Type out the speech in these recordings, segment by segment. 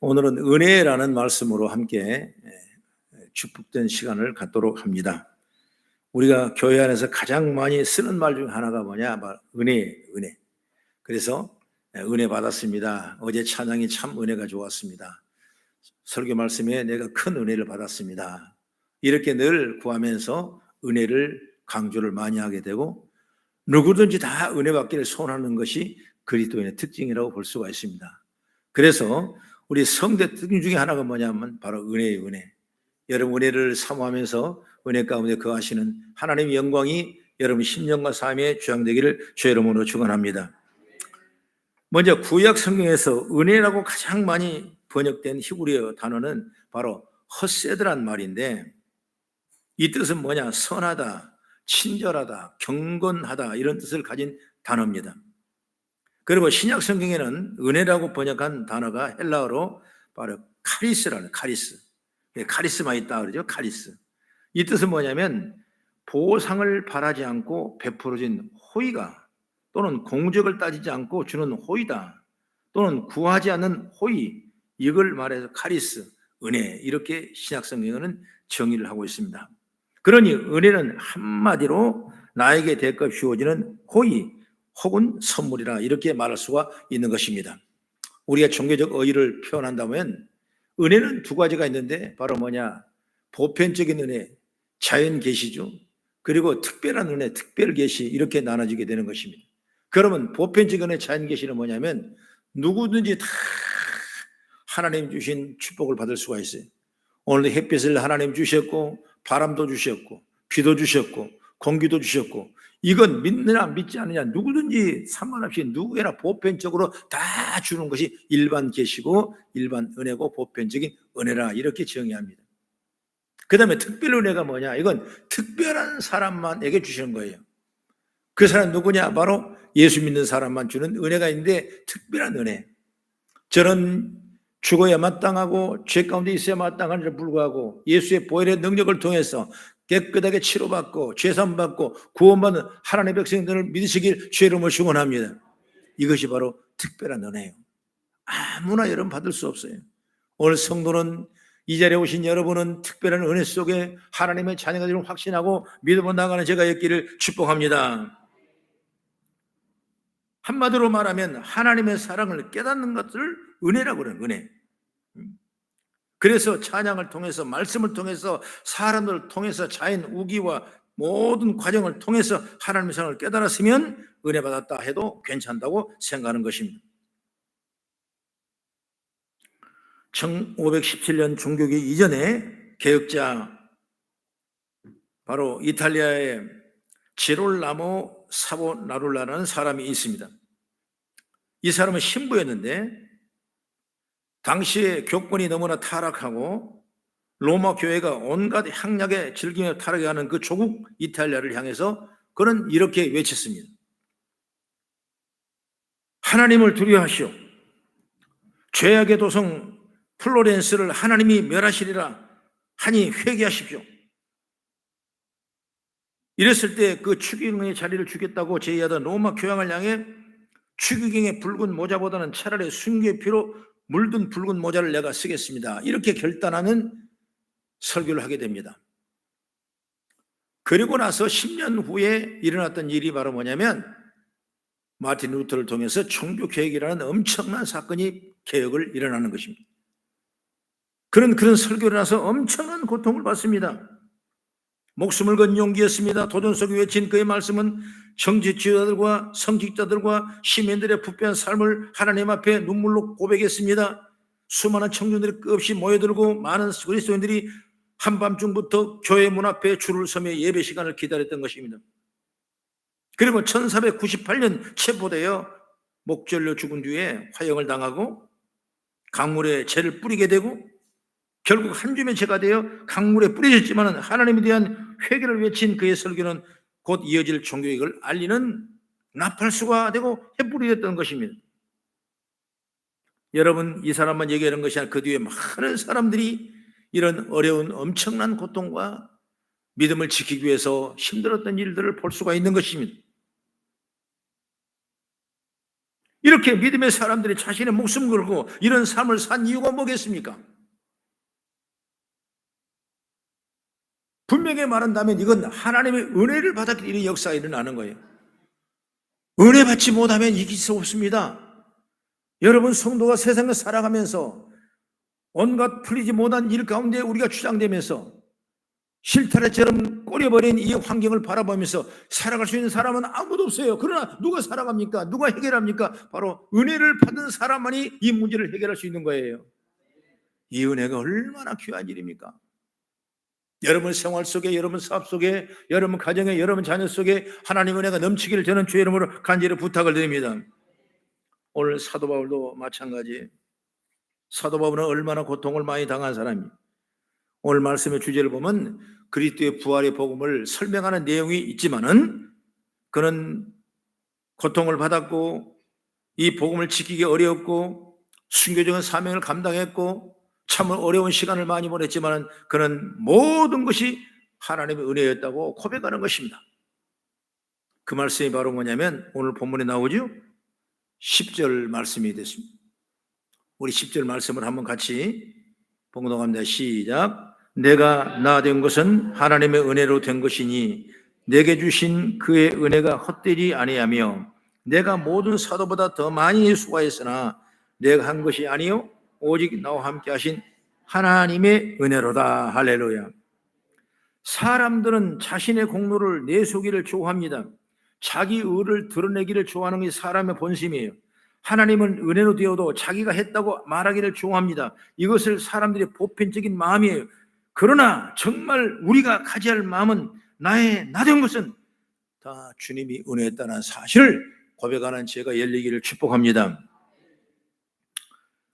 오늘은 은혜라는 말씀으로 함께 축복된 시간을 갖도록 합니다. 우리가 교회 안에서 가장 많이 쓰는 말 중 하나가 뭐냐? 은혜. 그래서 은혜 받았습니다. 어제 찬양이 참 은혜가 좋았습니다. 설교 말씀에 내가 큰 은혜를 받았습니다. 이렇게 늘 구하면서 은혜를 강조를 많이 하게 되고, 누구든지 다 은혜 받기를 소원하는 것이 그리스도인의 특징이라고 볼 수가 있습니다. 그래서 우리 성대 특징 중에 하나가 뭐냐면 바로 은혜예요. 은혜. 여러분 은혜를 사모하면서 은혜 가운데 거하시는 하나님의 영광이 여러분 심령과 삶에 주장되기를 주의 이름으로 축원합니다. 먼저 구약 성경에서 은혜라고 가장 많이 번역된 히브리어 단어는 바로 허세드란 말인데, 이 뜻은 뭐냐? 선하다, 친절하다, 경건하다, 이런 뜻을 가진 단어입니다. 그리고 신약 성경에는 은혜라고 번역한 단어가 헬라어로 바로 카리스라는, 카리스마 있다 그러죠. 카리스. 이 뜻은 뭐냐면 보상을 바라지 않고 베풀어진 호의가, 또는 공적을 따지지 않고 주는 호의다, 또는 구하지 않는 호의, 이걸 말해서 카리스, 은혜, 이렇게 신약 성경은 정의를 하고 있습니다. 그러니 은혜는 한마디로 나에게 대가 주어지는 호의 혹은 선물이라 이렇게 말할 수가 있는 것입니다. 우리가 종교적 의의를 표현한다면 은혜는 두 가지가 있는데 바로 뭐냐? 보편적인 은혜, 자연 계시죠. 그리고 특별한 은혜, 특별 계시, 이렇게 나눠지게 되는 것입니다. 그러면 보편적인 은혜, 자연 계시는 뭐냐면 누구든지 다 하나님 주신 축복을 받을 수가 있어요. 오늘도 햇빛을 하나님 주셨고, 바람도 주셨고, 비도 주셨고, 공기도 주셨고, 이건 믿느냐 믿지 않느냐 누구든지 상관없이 누구에나 보편적으로 다 주는 것이 일반 계시고 일반 은혜고 보편적인 은혜라, 이렇게 정의합니다. 그 다음에 특별 은혜가 뭐냐? 이건 특별한 사람만에게 주시는 거예요. 그 사람 누구냐? 바로 예수 믿는 사람만 주는 은혜가 있는데, 특별한 은혜. 저는 죽어야 마땅하고 죄 가운데 있어야 마땅한데도 불구하고 예수의 보혈의 능력을 통해서 깨끗하게 치료받고 죄산받고 구원받는 하나님의 백성들을 믿으시길 주의 이름으로 축원합니다. 이것이 바로 특별한 은혜예요. 아무나 여러분 받을 수 없어요. 오늘 성도는, 이 자리에 오신 여러분은 특별한 은혜 속에 하나님의 자녀가 되는 확신하고 믿음으로 나가는 제가 있기를 축복합니다. 한마디로 말하면 하나님의 사랑을 깨닫는 것을 은혜라고 그래요. 은혜. 그래서 찬양을 통해서, 말씀을 통해서, 사람들을 통해서, 자연 우기와 모든 과정을 통해서 하나님의 사랑을 깨달았으면 은혜 받았다 해도 괜찮다고 생각하는 것입니다. 1517년 종교기 이전에 개혁자, 바로 이탈리아의 지롤라모 사보나룰라라는 사람이 있습니다. 이 사람은 신부였는데 당시에 교권이 너무나 타락하고 로마 교회가 온갖 향락에 즐기며 타락하는 그 조국 이탈리아를 향해서 그는 이렇게 외쳤습니다. 하나님을 두려워하시오. 죄악의 도성 플로렌스를 하나님이 멸하시리라 하니 회개하십시오. 이랬을 때 그 추기경의 자리를 주겠다고 제의하던 로마 교황을 향해 추기경의 붉은 모자보다는 차라리 순교의 피로 물든 붉은 모자를 내가 쓰겠습니다, 이렇게 결단하는 설교를 하게 됩니다. 그리고 나서 10년 후에 일어났던 일이 바로 뭐냐면 마틴 루터를 통해서 종교개혁이라는 엄청난 사건이, 개혁을 일어나는 것입니다. 그런 설교를 나서 엄청난 고통을 받습니다. 목숨을 건 용기였습니다. 도전 속에 외친 그의 말씀은 정치 지도자들과 성직자들과 시민들의 부패한 삶을 하나님 앞에 눈물로 고백했습니다. 수많은 청년들이 끝없이 모여들고 많은 그리스도인들이 한밤중부터 교회 문 앞에 줄을 서며 예배 시간을 기다렸던 것입니다. 그리고 1498년 체포되어 목절려 죽은 뒤에 화형을 당하고 강물에 죄를 뿌리게 되고 결국 한 줌의 죄가 되어 강물에 뿌려졌지만 하나님에 대한 회개를 외친 그의 설교는 곧 이어질 종교개혁을 알리는 나팔수가 되고 횃불이 됐던 것입니다. 여러분, 이 사람만 얘기하는 것이 아니라 그 뒤에 많은 사람들이 이런 어려운 엄청난 고통과 믿음을 지키기 위해서 힘들었던 일들을 볼 수가 있는 것입니다. 이렇게 믿음의 사람들이 자신의 목숨 걸고 이런 삶을 산 이유가 뭐겠습니까? 분명히 말한다면 이건 하나님의 은혜를 받았기 때문에 역사가 일어나는 거예요. 은혜 받지 못하면 이길 수 없습니다. 여러분, 성도가 세상을 살아가면서 온갖 풀리지 못한 일 가운데 우리가 주장되면서 실타래처럼 꼬려버린 이 환경을 바라보면서 살아갈 수 있는 사람은 아무도 없어요. 그러나 누가 살아갑니까? 누가 해결합니까? 바로 은혜를 받은 사람만이 이 문제를 해결할 수 있는 거예요. 이 은혜가 얼마나 귀한 일입니까? 여러분 생활 속에, 여러분 사업 속에, 여러분 가정에, 여러분 자녀 속에 하나님 은혜가 넘치기를 저는 주의 이름으로 간절히 부탁을 드립니다. 오늘 사도 바울도 마찬가지. 사도 바울은 얼마나 고통을 많이 당한 사람이에요. 오늘 말씀의 주제를 보면 그리스도의 부활의 복음을 설명하는 내용이 있지만은 그는 고통을 받았고 이 복음을 지키기 어려웠고 순교적인 사명을 감당했고 참 어려운 시간을 많이 보냈지만 그는 모든 것이 하나님의 은혜였다고 고백하는 것입니다. 그 말씀이 바로 뭐냐면 오늘 본문에 나오죠. 10절 말씀이 됐습니다. 우리 10절 말씀을 한번 같이 봉독합니다. 시작. 내가 나 된 것은 하나님의 은혜로 된 것이니 내게 주신 그의 은혜가 헛되지 아니하며 내가 모든 사도보다 더 많이 수고했으나 내가 한 것이 아니요 오직 나와 함께 하신 하나님의 은혜로다. 할렐루야. 사람들은 자신의 공로를 내세우기를 좋아합니다. 자기 의를 드러내기를 좋아하는 게 사람의 본심이에요. 하나님은 은혜로 되어도 자기가 했다고 말하기를 좋아합니다. 이것을 사람들의 보편적인 마음이에요. 그러나 정말 우리가 가져야 할 마음은 나 된 것은 다 주님이 은혜했다는 사실을 고백하는 제가 열리기를 축복합니다.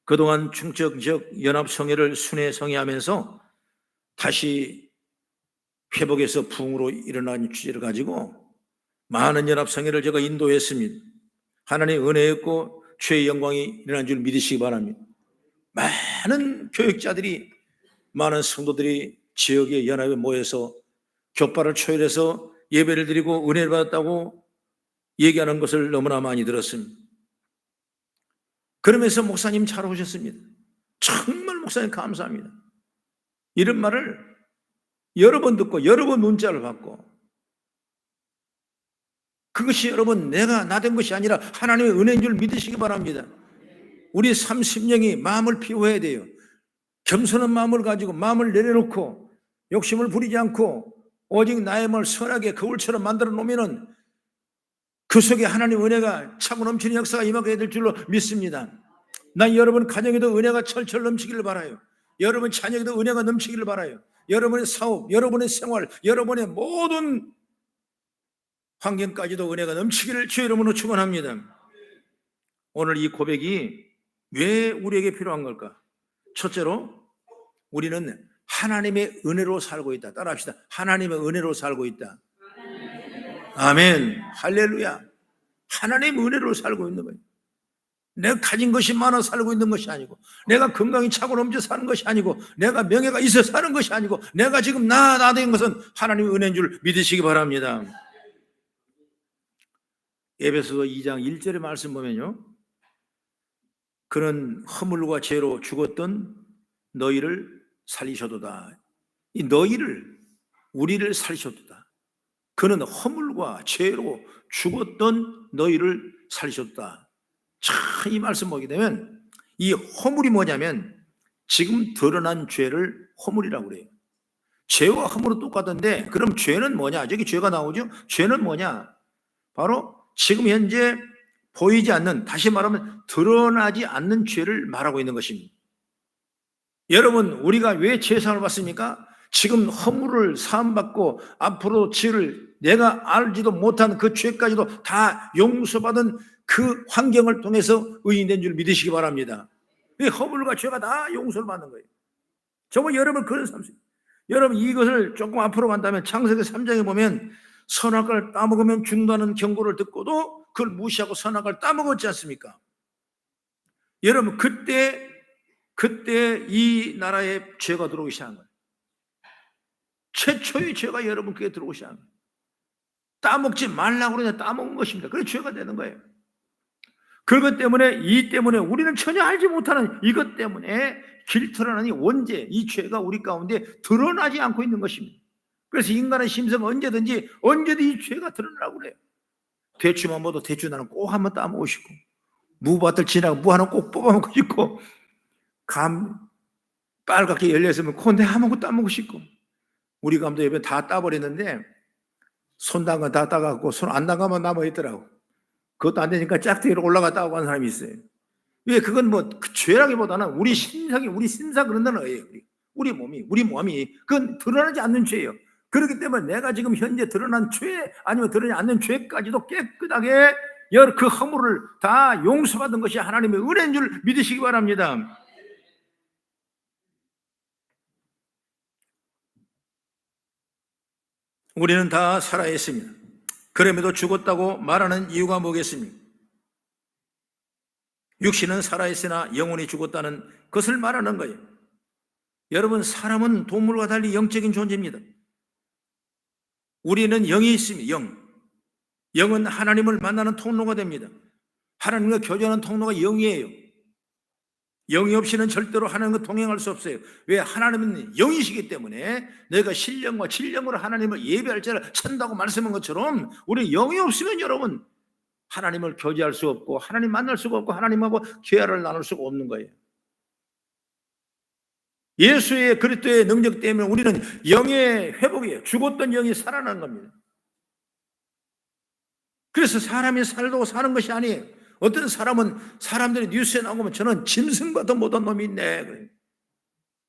그동안 충청지역 연합성회를 순회성회하면서 다시 회복해서 부흥으로 일어난 주제를 가지고 많은 연합성회를 제가 인도했습니다. 하나님의 은혜였고 주의 영광이 일어난 줄 믿으시기 바랍니다. 많은 교육자들이, 많은 성도들이 지역의 연합에 모여서 격발을 초월해서 예배를 드리고 은혜를 받았다고 얘기하는 것을 너무나 많이 들었습니다. 그러면서 목사님 잘 오셨습니다. 정말 목사님 감사합니다. 이런 말을 여러 번 듣고 여러 번 문자를 받고, 그것이 여러분 내가 나 된 것이 아니라 하나님의 은혜인 줄 믿으시기 바랍니다. 우리 30명이 마음을 비워야 돼요. 겸손한 마음을 가지고 마음을 내려놓고 욕심을 부리지 않고 오직 나의 마음을 선하게 거울처럼 만들어 놓으면 그 속에 하나님의 은혜가 차고 넘치는 역사가 임하게 될 줄로 믿습니다. 난 여러분 가정에도 은혜가 철철 넘치기를 바라요. 여러분 자녀에도 은혜가 넘치기를 바라요. 여러분의 사업, 여러분의 생활, 여러분의 모든 환경까지도 은혜가 넘치기를 주의 이름으로 축원합니다. 오늘 이 고백이 왜 우리에게 필요한 걸까? 첫째로 우리는 하나님의 은혜로 살고 있다. 따라합시다. 하나님의 은혜로 살고 있다. 아멘. 할렐루야. 하나님의 은혜로 살고 있는 거예요. 내가 가진 것이 많아 살고 있는 것이 아니고, 내가 건강이 차고 넘쳐 사는 것이 아니고, 내가 명예가 있어 사는 것이 아니고, 내가 지금 나 된 것은 하나님의 은혜인 줄 믿으시기 바랍니다. 에베소서 2장 1절의 말씀 보면요, 그는 허물과 죄로 죽었던 너희를 살리셔도다. 이 너희를, 우리를 살리셨도다. 그는 허물과 죄로 죽었던 너희를 살리셨다. 참 이 말씀 보게 되면 이 허물이 뭐냐면 지금 드러난 죄를 허물이라고 그래요. 죄와 허물은 똑같은데 그럼 죄는 뭐냐? 저기 죄가 나오죠? 죄는 뭐냐? 바로 지금 현재 보이지 않는, 다시 말하면 드러나지 않는 죄를 말하고 있는 것입니다. 여러분, 우리가 왜 죄사함을 받습니까? 지금 허물을 사함받고 앞으로 죄를 내가 알지도 못한 그 죄까지도 다 용서받은 그 환경을 통해서 의인된 줄 믿으시기 바랍니다. 이 허물과 죄가 다 용서를 받는 거예요. 정말 여러분 그런 삶, 여러분 이것을 조금 앞으로 간다면 창세기 3장에 보면 선악과를 따먹으면 죽는다는 경고를 듣고도 그걸 무시하고 선악과를 따먹었지 않습니까? 여러분 그때 이 나라에 죄가 들어오기 시작한 거예요. 최초의 죄가 여러분 그게 들어오기 시작한 거예요. 따먹지 말라고 그러냐 따먹은 것입니다. 그래서 죄가 되는 거예요. 그것 때문에 이 때문에 우리는 전혀 알지 못하는 이것 때문에 길들어나니 원죄, 이 죄가 우리 가운데 드러나지 않고 있는 것입니다. 그래서 인간의 심성은 언제든지 이 죄가 드러나고 그래요. 대추만 먹어도 대추 나는 꼭 한번 따먹고 싶고, 무밭을 지나가 무 하나 꼭 뽑아먹고 싶고, 감 빨갛게 열려있으면 콘대 한번 따먹고 싶고, 우리 감도 예전에 다 따버렸는데 손 담가 다 따갖고 손 안 담가면 남아있더라고. 그것도 안 되니까 짝대기로 올라갔다고 하는 사람이 있어요. 왜? 그건 뭐 그 죄라기보다는 우리 심성이, 우리 심사 그런다는 거예요. 우리 몸이 그건 드러나지 않는 죄예요. 그렇기 때문에 내가 지금 현재 드러난 죄 아니면 드러나지 않는 죄까지도 깨끗하게 그 허물을 다 용서받은 것이 하나님의 은혜인 줄 믿으시기 바랍니다. 우리는 다 살아있습니다. 그럼에도 죽었다고 말하는 이유가 뭐겠습니까? 육신은 살아있으나 영혼이 죽었다는 것을 말하는 거예요. 여러분, 사람은 동물과 달리 영적인 존재입니다. 우리는 영이 있습니다. 영은 하나님을 만나는 통로가 됩니다. 하나님과 교제하는 통로가 영이에요. 영이 없이는 절대로 하나님과 동행할 수 없어요. 왜? 하나님은 영이시기 때문에 내가 신령과 진령으로 하나님을 예배할 자를 찬다고 말씀한 것처럼 우리 영이 없으면 여러분 하나님을 교제할 수 없고 하나님 만날 수가 없고 하나님하고 교회를 나눌 수가 없는 거예요. 예수의 그리스도의 능력 때문에 우리는 영의 회복이에요. 죽었던 영이 살아난 겁니다. 그래서 사람이 살고 사는 것이 아니에요. 어떤 사람은 사람들이 뉴스에 나오면 저는 짐승보다 못한 놈이 있네.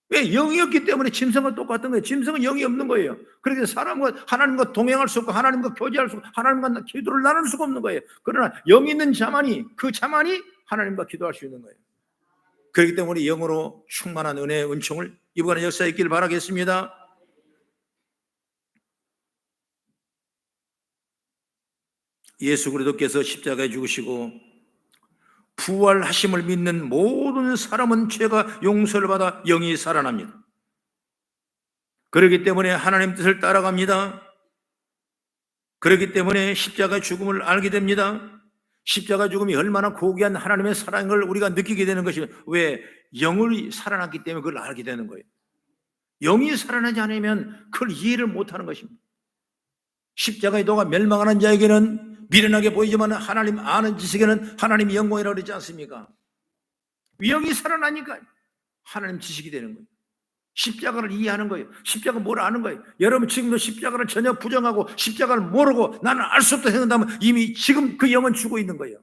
왜? 영이 없기 때문에 짐승과 똑같은 거예요. 짐승은 영이 없는 거예요. 그래서 사람과 하나님과 동행할 수 없고 하나님과 교제할 수 없고 하나님과 기도를 나눌 수가 없는 거예요. 그러나 영이 있는 자만이 하나님과 기도할 수 있는 거예요. 그렇기 때문에 우리 영으로 충만한 은혜의 은총을 이번에 역사에 있기를 바라겠습니다. 예수 그리스도께서 십자가에 죽으시고 부활하심을 믿는 모든 사람은 죄가 용서를 받아 영이 살아납니다. 그렇기 때문에 하나님 뜻을 따라갑니다. 그렇기 때문에 십자가 죽음을 알게 됩니다. 십자가 죽음이 얼마나 고귀한 하나님의 사랑인 걸 우리가 느끼게 되는 것입니다. 왜? 영이 살아났기 때문에 그걸 알게 되는 거예요. 영이 살아나지 않으면 그걸 이해를 못하는 것입니다. 십자가의 도가 멸망하는 자에게는 미련하게 보이지만 하나님 아는 지식에는 하나님 영광이라고 그러지 않습니까? 영이 살아나니까 하나님 지식이 되는 거예요. 십자가를 이해하는 거예요. 십자가 뭘 아는 거예요. 여러분 지금도 십자가를 전혀 부정하고 십자가를 모르고 나는 알 수 없다 생각하면 이미 지금 그 영은 죽어 있는 거예요.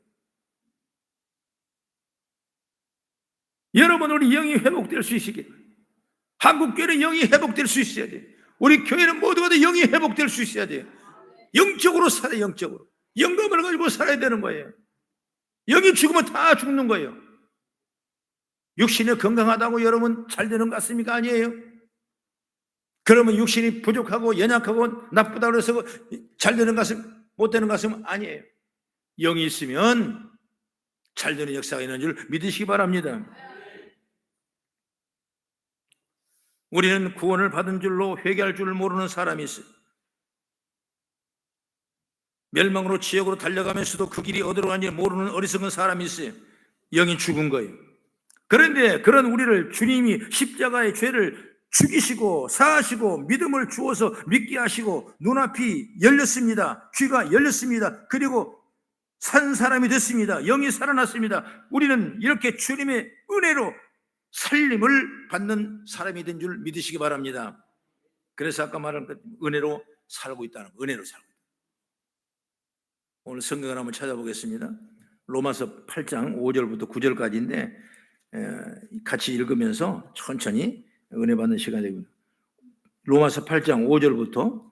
여러분 우리 영이 회복될 수 있게, 한국교회는 영이 회복될 수 있어야 돼요. 우리 교회는 모두가 다 영이 회복될 수 있어야 돼요. 영적으로 살아요. 영적으로 영감을 가지고 살아야 되는 거예요. 영이 죽으면 다 죽는 거예요. 육신이 건강하다고 여러분 잘 되는 것 같습니까? 아니에요. 그러면 육신이 부족하고 연약하고 나쁘다고 해서 잘 되는 것은 못 되는 것은 아니에요. 영이 있으면 잘 되는 역사가 있는 줄 믿으시기 바랍니다. 우리는 구원을 받은 줄로 회개할 줄 모르는 사람이 있어요. 멸망으로 지옥으로 달려가면서도 그 길이 어디로 가는지 모르는 어리석은 사람이 있어요. 영이 죽은 거예요. 그런데 그런 우리를 주님이 십자가의 죄를 죽이시고 사하시고 믿음을 주어서 믿게 하시고 눈앞이 열렸습니다. 귀가 열렸습니다. 그리고 산 사람이 됐습니다. 영이 살아났습니다. 우리는 이렇게 주님의 은혜로 살림을 받는 사람이 된 줄 믿으시기 바랍니다. 그래서 아까 말한 은혜로 살고 있다는 거예요. 은혜로 살고 있다. 오늘 성경을 한번 찾아보겠습니다. 로마서 8장 5절부터 9절까지인데 같이 읽으면서 천천히 은혜 받는 시간이 되고요. 로마서 8장 5절부터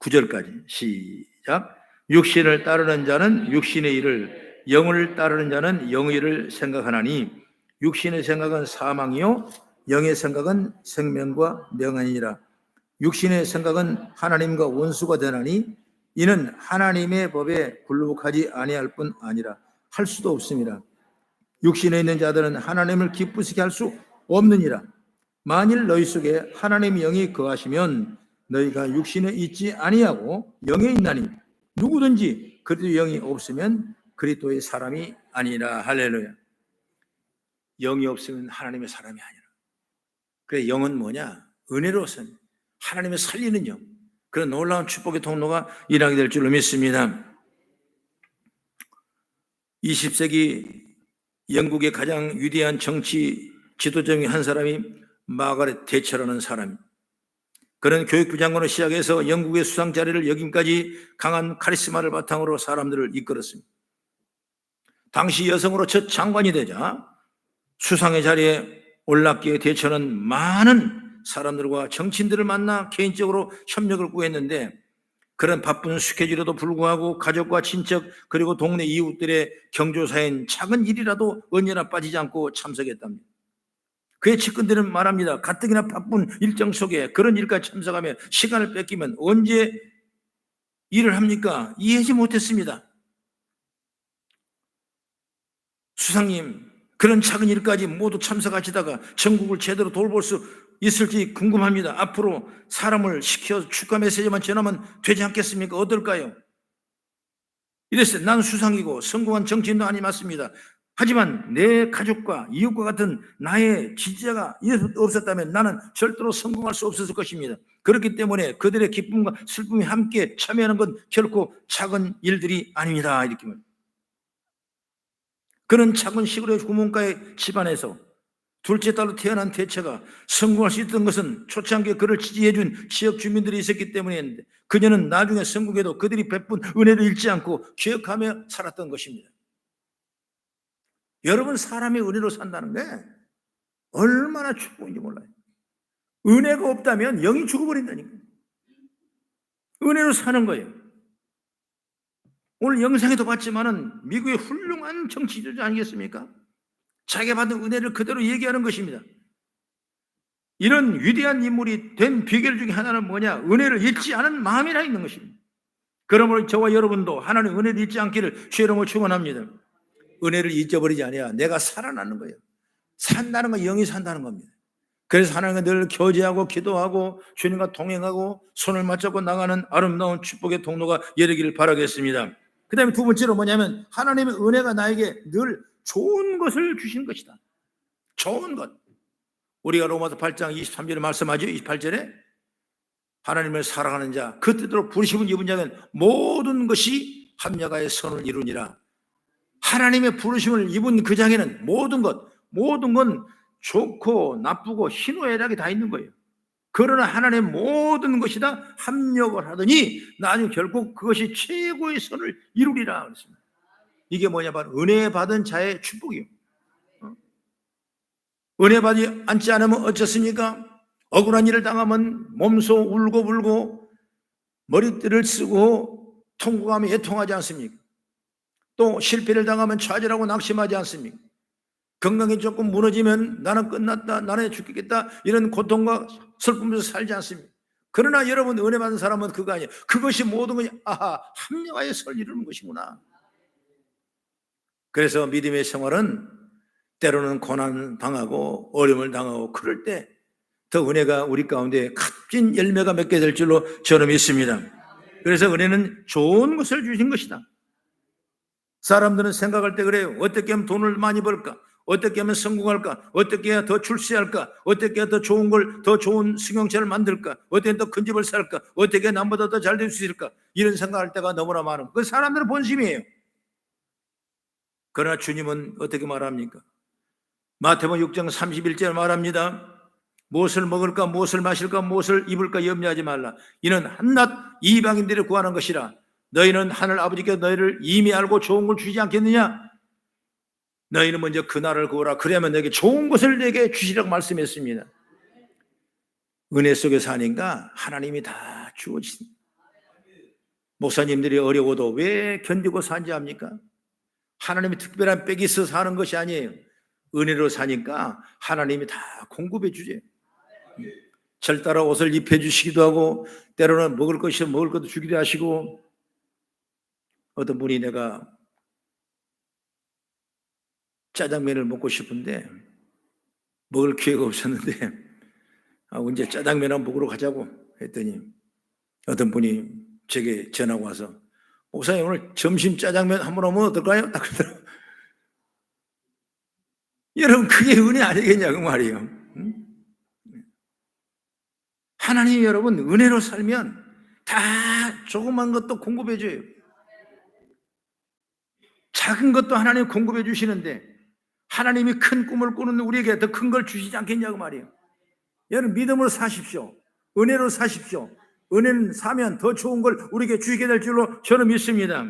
9절까지 시작. 육신을 따르는 자는 육신의 일을, 영을 따르는 자는 영의 일을 생각하나니 육신의 생각은 사망이요 영의 생각은 생명과 명안이니라. 육신의 생각은 하나님과 원수가 되나니 이는 하나님의 법에 굴복하지 아니할 뿐 아니라 할 수도 없습니다. 육신에 있는 자들은 하나님을 기쁘시게 할 수 없느니라. 만일 너희 속에 하나님의 영이 거하시면 너희가 육신에 있지 아니하고 영에 있나니 누구든지 그리스도 영이 없으면 그리스도의 사람이 아니라. 할렐루야. 영이 없으면 하나님의 사람이 아니라. 그래, 영은 뭐냐? 은혜로서는 하나님의 살리는 영, 그런 놀라운 축복의 통로가 일하게 될 줄로 믿습니다. 20세기 영국의 가장 위대한 정치 지도자 중에 한 사람이 마가렛 대처라는 사람. 그는 교육부 장관으로 시작해서 영국의 수상 자리를 여김까지 강한 카리스마를 바탕으로 사람들을 이끌었습니다. 당시 여성으로 첫 장관이 되자 수상의 자리에 올랐기에 대처는 많은 사람들과 정치인들을 만나 개인적으로 협력을 구했는데, 그런 바쁜 스케줄에도 불구하고 가족과 친척 그리고 동네 이웃들의 경조사인 작은 일이라도 언제나 빠지지 않고 참석했답니다. 그의 측근들은 말합니다. 가뜩이나 바쁜 일정 속에 그런 일까지 참석하며 시간을 뺏기면 언제 일을 합니까? 이해하지 못했습니다. 수상님, 그런 작은 일까지 모두 참석하시다가 전국을 제대로 돌볼 수 있을지 궁금합니다. 앞으로 사람을 시켜 축하 메시지만 전하면 되지 않겠습니까? 어떨까요? 이랬어요. 난 수상이고 성공한 정치인도 아니 맞습니다. 하지만 내 가족과 이웃과 같은 나의 지지자가 없었다면 나는 절대로 성공할 수 없었을 것입니다. 그렇기 때문에 그들의 기쁨과 슬픔이 함께 참여하는 건 결코 작은 일들이 아닙니다. 이렇게 말합니다. 그는 작은 시골의 구몬가의 집안에서 둘째 딸로 태어난 대처가 성공할 수 있던 것은 초창기에 그를 지지해준 지역 주민들이 있었기 때문이었는데, 그녀는 나중에 성공해도 그들이 베푼 은혜를 잃지 않고 기억하며 살았던 것입니다. 여러분, 사람의 은혜로 산다는 게 얼마나 축복인지 몰라요. 은혜가 없다면 영이 죽어버린다니까. 은혜로 사는 거예요. 오늘 영상에도 봤지만은 미국의 훌륭한 정치주자 아니겠습니까? 자기가 받은 은혜를 그대로 얘기하는 것입니다. 이런 위대한 인물이 된 비결 중에 하나는 뭐냐? 은혜를 잊지 않은 마음이라 있는 것입니다. 그러므로 저와 여러분도 하나님 은혜를 잊지 않기를 주의 이름으로 축원합니다. 은혜를 잊어버리지 않아야 내가 살아나는 거예요. 산다는 건 영이 산다는 겁니다. 그래서 하나님과 늘 교제하고 기도하고 주님과 동행하고 손을 맞잡고 나가는 아름다운 축복의 통로가 열리기를 바라겠습니다. 그 다음에 두 번째로 뭐냐면, 하나님의 은혜가 나에게 늘 좋은 것을 주신 것이다. 좋은 것. 우리가 로마서 8장 23절에 말씀하죠. 28절에 하나님을 사랑하는 자, 그 뜻대로 부르심을 입은 자는 모든 것이 합력하여 선을 이루니라. 하나님의 부르심을 입은 그 장에는 모든 건 좋고 나쁘고 희노애락이 다 있는 거예요. 그러나 하나님의 모든 것이 다 합력을 하더니 나중에 결국 그것이 최고의 선을 이루리라 그랬습니다. 이게 뭐냐? 바로 은혜 받은 자의 축복이에요. 은혜 받지 않지 않으면 어쩌습니까? 억울한 일을 당하면 몸소 울고 불고 머리띠를 쓰고 통곡하며 애통하지 않습니까? 또 실패를 당하면 좌절하고 낙심하지 않습니까? 건강이 조금 무너지면 나는 끝났다, 나는 죽겠다, 이런 고통과 슬픔에서 살지 않습니까? 그러나 여러분, 은혜 받은 사람은 그거 아니에요. 그것이 모든 것이 합력하여 선을 이루는 것이구나. 그래서 믿음의 생활은 때로는 고난 당하고 어려움을 당하고 그럴 때 더 은혜가 우리 가운데 값진 열매가 맺게 될 줄로 저는 믿습니다. 그래서 은혜는 좋은 것을 주신 것이다. 사람들은 생각할 때 그래요. 어떻게 하면 돈을 많이 벌까? 어떻게 하면 성공할까? 어떻게 해야 더 출세할까? 어떻게 해야 더 좋은 걸, 더 좋은 승용차를 만들까? 어떻게 해야 더 큰 집을 살까? 어떻게 해야 남보다 더 잘 될 수 있을까? 이런 생각할 때가 너무나 많은, 그 사람들의 본심이에요. 그러나 주님은 어떻게 말합니까? 마태복음 6장 31절 말합니다. 무엇을 먹을까, 무엇을 마실까, 무엇을 입을까 염려하지 말라. 이는 한낱 이방인들이 구하는 것이라. 너희는 하늘 아버지께서 너희를 이미 알고 좋은 걸 주지 않겠느냐? 너희는 먼저 그 나라를 구하라. 그래야만 너에게 좋은 것을 내게 주시라고 말씀했습니다. 은혜 속에 사니까 하나님이 다 주어지십니다. 목사님들이 어려워도 왜 견디고 사는지 압니까? 하나님이 특별한 빽이 있어서 사는 것이 아니에요. 은혜로 사니까 하나님이 다 공급해 주세요. 절 따라 옷을 입혀 주시기도 하고, 때로는 먹을 것이 먹을 것도 주기도 하시고. 어떤 분이 내가 짜장면을 먹고 싶은데 먹을 기회가 없었는데 언제 짜장면 한번 먹으러 가자고 했더니 어떤 분이 제게 전화가 와서 목사님 오늘 점심 짜장면 한번 오면 어떨까요? 딱 그러더라고요. 여러분 그게 은혜 아니겠냐고 말이에요. 응? 하나님이 여러분 은혜로 살면 다 조그만 것도 공급해 줘요. 작은 것도 하나님 공급해 주시는데 하나님이 큰 꿈을 꾸는 우리에게 더 큰 걸 주시지 않겠냐고 말이에요. 여러분 믿음으로 사십시오. 은혜로 사십시오. 은혜는 사면 더 좋은 걸 우리에게 주시게 될 줄로 저는 믿습니다.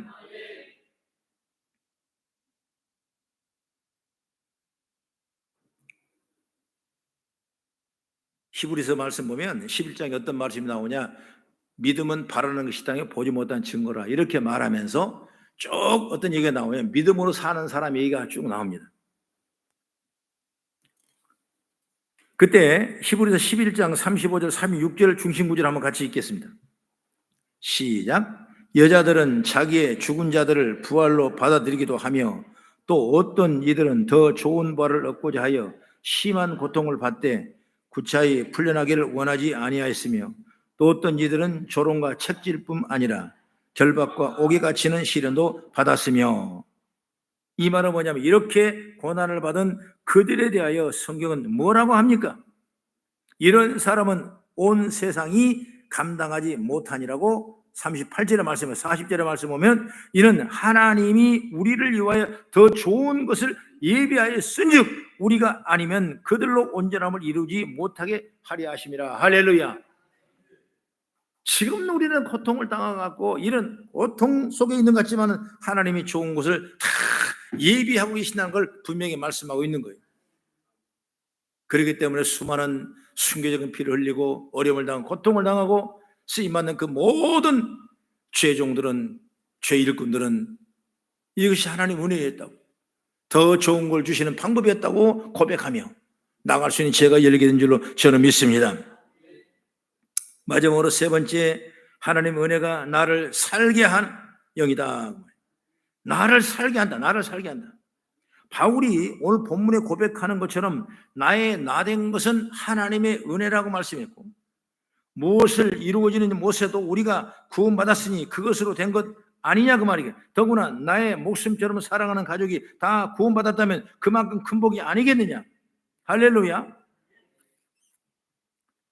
히브리서 말씀 보면 11장에 어떤 말씀이 나오냐, 믿음은 바라는 것이다 보지 못한 증거라 이렇게 말하면서 쭉 어떤 얘기가 나오면 믿음으로 사는 사람 얘기가 쭉 나옵니다. 그때 히브리서 11장 35절 36절 중심 구절 한번 같이 읽겠습니다. 시작. 여자들은 자기의 죽은 자들을 부활로 받아들이기도 하며 또 어떤 이들은 더 좋은 부활을 얻고자 하여 심한 고통을 받되 구차히 풀려나기를 원하지 아니하였으며 또 어떤 이들은 조롱과 책질뿐 아니라 결박과 옥에 갇히는 시련도 받았으며, 이 말은 뭐냐면 이렇게 고난을 받은 그들에 대하여 성경은 뭐라고 합니까? 이런 사람은 온 세상이 감당하지 못하니라고 38절의 말씀에 40절의 말씀 보면 이는 하나님이 우리를 위하여 더 좋은 것을 예비하여 쓴즉 우리가 아니면 그들로 온전함을 이루지 못하게 하려 하심이라. 할렐루야. 지금 우리는 고통을 당하고 이런 고통 속에 있는 것 같지만 하나님이 좋은 것을 다 예비하고 계신다는 걸 분명히 말씀하고 있는 거예요. 그렇기 때문에 수많은 순교적인 피를 흘리고 어려움을 당하고 고통을 당하고 쓰임받는 그 모든 죄종들은, 죄 일꾼들은 이것이 하나님 은혜였다고, 더 좋은 걸 주시는 방법이었다고 고백하며 나갈 수 있는 죄가 열리게 된 줄로 저는 믿습니다. 마지막으로 세 번째, 하나님 은혜가 나를 살게 한 영이다. 나를 살게 한다. 나를 살게 한다. 바울이 오늘 본문에 고백하는 것처럼 나의 나된 것은 하나님의 은혜라고 말씀했고, 무엇을 이루어지는 무엇에도 우리가 구원받았으니 그것으로 된 것 아니냐 그 말이에요. 더구나 나의 목숨처럼 사랑하는 가족이 다 구원받았다면 그만큼 큰 복이 아니겠느냐. 할렐루야.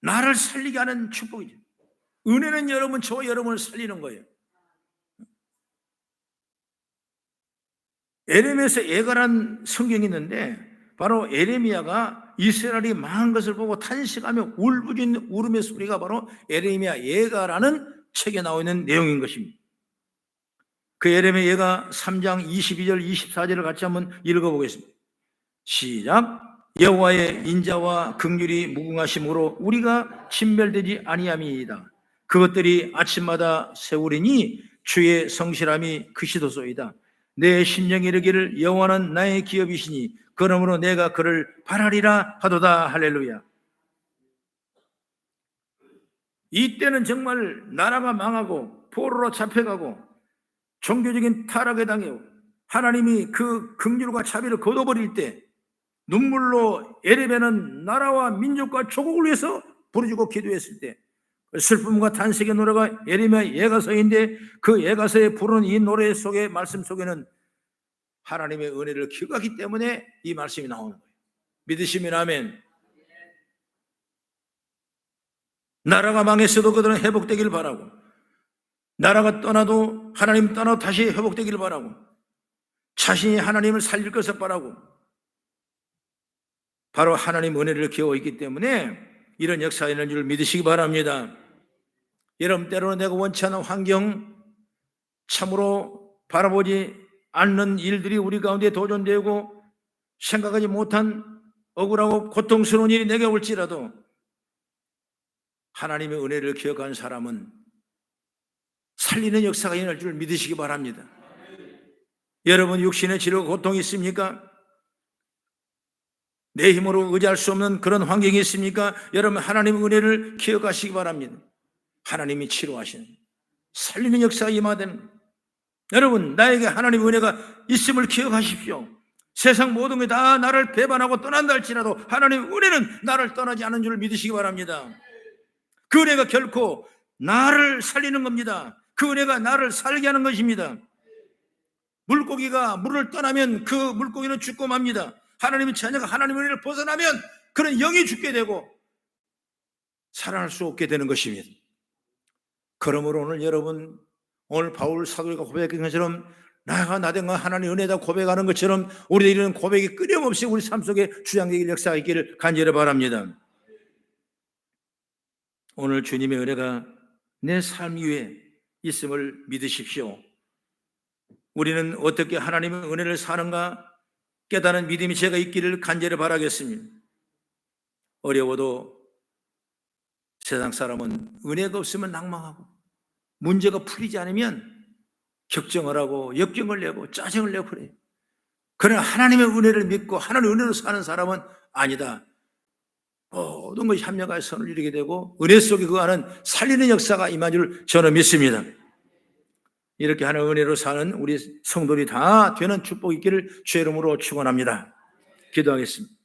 나를 살리게 하는 축복이죠. 은혜는 여러분, 저와 여러분을 살리는 거예요. 에레미야에서 예가란 성경이 있는데 바로 에레미야가 이스라엘이 망한 것을 보고 탄식하며 울부짖는 울음의 소리가 바로 에레미야 예가라는 책에 나와 있는 내용인 것입니다. 그 에레미야 예가 3장 22절 24절을 같이 한번 읽어보겠습니다. 시작. 여호와의 인자와 긍휼이 무궁하심으로 우리가 진멸되지 아니함이이다. 그것들이 아침마다 세우리니 주의 성실함이 크시도소이다. 내 심령이 이르기를 여호와는 나의 기업이시니 그러므로 내가 그를 바라리라 하도다. 할렐루야. 이때는 정말 나라가 망하고 포로로 잡혀가고 종교적인 타락에 당하고 하나님이 그 긍휼과 자비를 거둬버릴 때 눈물로 에레미야는 나라와 민족과 조국을 위해서 부르짖고 기도했을 때 슬픔과 탄식의 노래가 에레미야 예가서인데 그 예가서에 부르는 이 노래 속의 말씀 속에는 하나님의 은혜를 기억하기 때문에 이 말씀이 나오는 거예요. 믿으시면 아멘. 나라가 망했어도 그들은 회복되길 바라고, 나라가 떠나도 하나님 떠나도 다시 회복되길 바라고, 자신이 하나님을 살릴 것을 바라고, 바로 하나님 은혜를 기억하고 있기 때문에 이런 역사가 있는 줄 믿으시기 바랍니다. 여러분, 때로는 내가 원치 않은 환경, 참으로 바라보지 않는 일들이 우리 가운데 도전되고 생각하지 못한 억울하고 고통스러운 일이 내게 올지라도 하나님의 은혜를 기억하는 사람은 살리는 역사가 일어날 줄 믿으시기 바랍니다. 여러분, 육신의 치료 고통이 있습니까? 내 힘으로 의지할 수 없는 그런 환경이 있습니까? 여러분, 하나님의 은혜를 기억하시기 바랍니다. 하나님이 치료하시는, 살리는 역사가 임하되는, 여러분, 나에게 하나님의 은혜가 있음을 기억하십시오. 세상 모든 게 다 나를 배반하고 떠난다 할지라도 하나님의 은혜는 나를 떠나지 않은 줄 믿으시기 바랍니다. 그 은혜가 결코 나를 살리는 겁니다. 그 은혜가 나를 살게 하는 것입니다. 물고기가 물을 떠나면 그 물고기는 죽고 맙니다. 하나님의 자녀가 하나님의 은혜를 벗어나면 그는 영이 죽게 되고 살아날 수 없게 되는 것입니다. 그러므로 오늘 여러분, 오늘 바울 사도가 고백한 것처럼 나가 나된 건 하나님의 은혜다 고백하는 것처럼 우리들 이런 고백이 끊임없이 우리 삶 속에 주장되길 역사가 있기를 간절히 바랍니다. 오늘 주님의 은혜가 내 삶 위에 있음을 믿으십시오. 우리는 어떻게 하나님의 은혜를 사는가 깨닫는 믿음이 제가 있기를 간절히 바라겠습니다. 어려워도 세상 사람은 은혜가 없으면 낭망하고 문제가 풀리지 않으면 격정을 하고 역경을 내고 짜증을 내고 그래요. 그러나 하나님의 은혜를 믿고 하나님의 은혜로 사는 사람은 아니다. 모든 것이 합력하여 선을 이루게 되고 은혜 속에 그하는 살리는 역사가 임한 줄 저는 믿습니다. 이렇게 하나님의 은혜로 사는 우리 성도들이 다 되는 축복이 있기를 주의 이름으로 축원합니다. 기도하겠습니다.